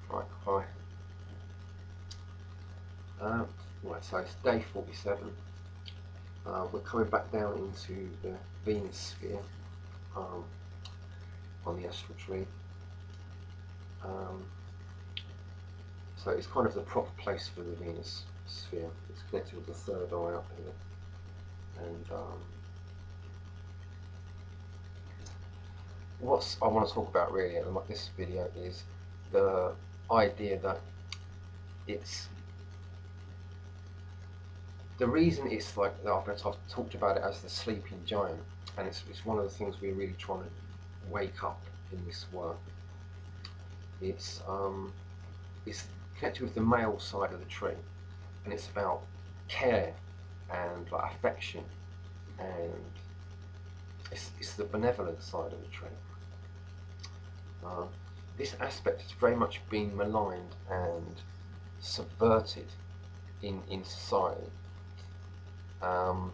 Right, hi. Right, so it's day 47. We're coming back down into the Venus sphere um, on the astral tree. Um, so it's kind of the proper place for the Venus sphere. It's connected with the third eye up here. And what I want to talk about really in this video is the idea that it's the reason it's like I've talked about it as the sleeping giant, and it's one of the things we're really trying to wake up in this work. It's connected with the male side of the tree, and it's about care and like affection, and it's the benevolent side of the tree. Uh, this aspect has very much been maligned and subverted in society. Um,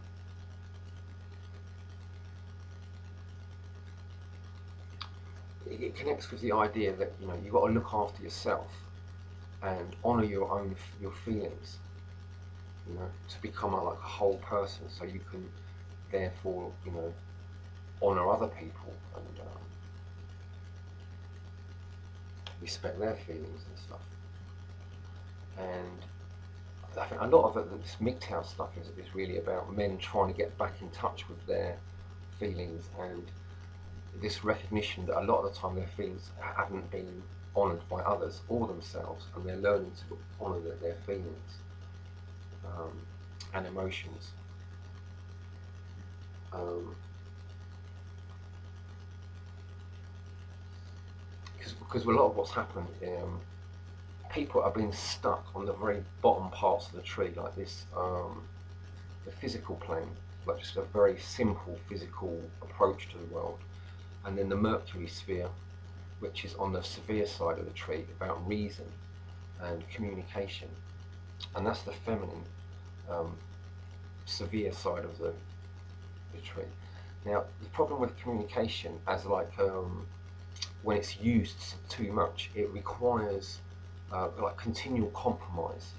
it connects with the idea that you've got to look after yourself and honour your feelings, to become like a whole person, so you can therefore honour other people and respect their feelings and stuff. And I think a lot of this MGTOW stuff is really about men trying to get back in touch with their feelings, and this recognition that a lot of the time their feelings haven't been honoured by others or themselves, and they're learning to honour their feelings and emotions. Because a lot of what's happened, people are being stuck on the very bottom parts of the tree, like this, the physical plane, like just a very simple physical approach to the world, and then the Mercury sphere, which is on the severe side of the tree, about reason and communication, and that's the feminine, severe side of the tree. Now, the problem with communication, as when it's used too much, it requires like continual compromise.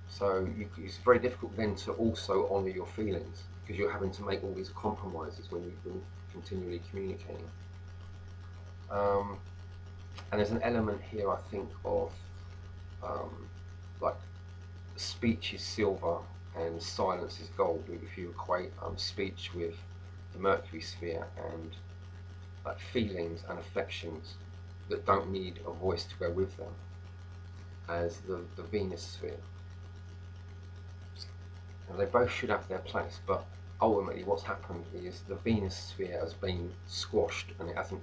So it's very difficult then to also honour your feelings, because you're having to make all these compromises when you've been continually communicating. And there's an element here, I think, of like speech is silver and silence is gold. If you equate speech with the Mercury sphere, and like feelings and affections that don't need a voice to go with them, as the Venus sphere. And they both should have their place, but ultimately what's happened is the Venus sphere has been squashed, and it hasn't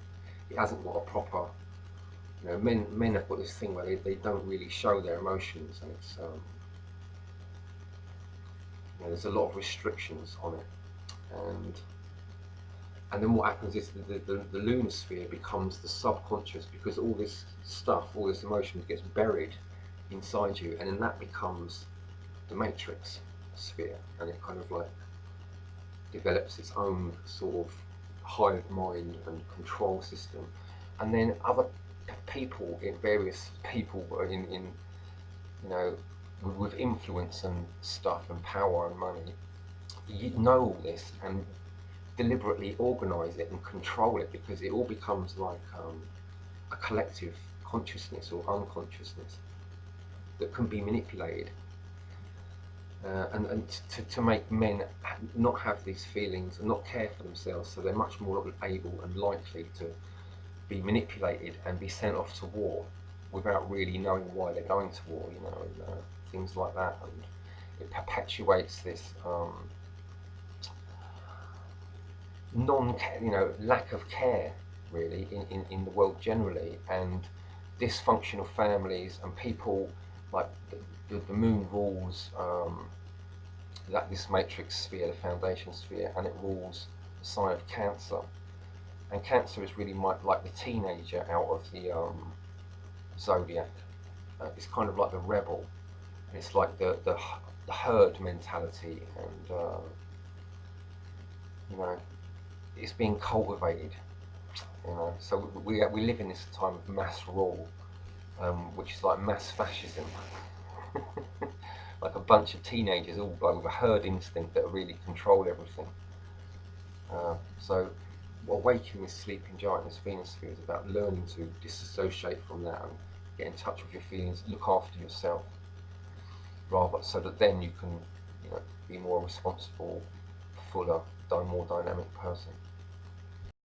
got a proper, men have got this thing where they don't really show their emotions, and it's there's a lot of restrictions on it, and then what happens is the lunar sphere becomes the subconscious, because all this stuff, all this emotion gets buried inside you, and then that becomes the matrix sphere, and it kind of like develops its own sort of hive mind and control system. And then other people, in various people in with influence and stuff and power and money, you know all this and deliberately organize it and control it, because it all becomes like a collective consciousness or unconsciousness that can be manipulated, and to make men not have these feelings and not care for themselves, so they're much more able and likely to be manipulated and be sent off to war without really knowing why they're going to war, and things like that. And it perpetuates this lack of care really in the world generally, and dysfunctional families, and people like the moon rules that this matrix sphere, the foundation sphere, and it rules the sign of Cancer. And Cancer is really like the teenager out of the zodiac. It's kind of like the rebel. It's like the herd mentality, and it's being cultivated. So we live in this time of mass rule, which is like mass fascism. Like a bunch of teenagers all like with a herd instinct that really control everything. So awakening this sleeping giant, this Venus sphere, is about learning to disassociate from that and get in touch with your feelings, look after yourself, rather so that then you can, be more responsible, fuller, more dynamic person.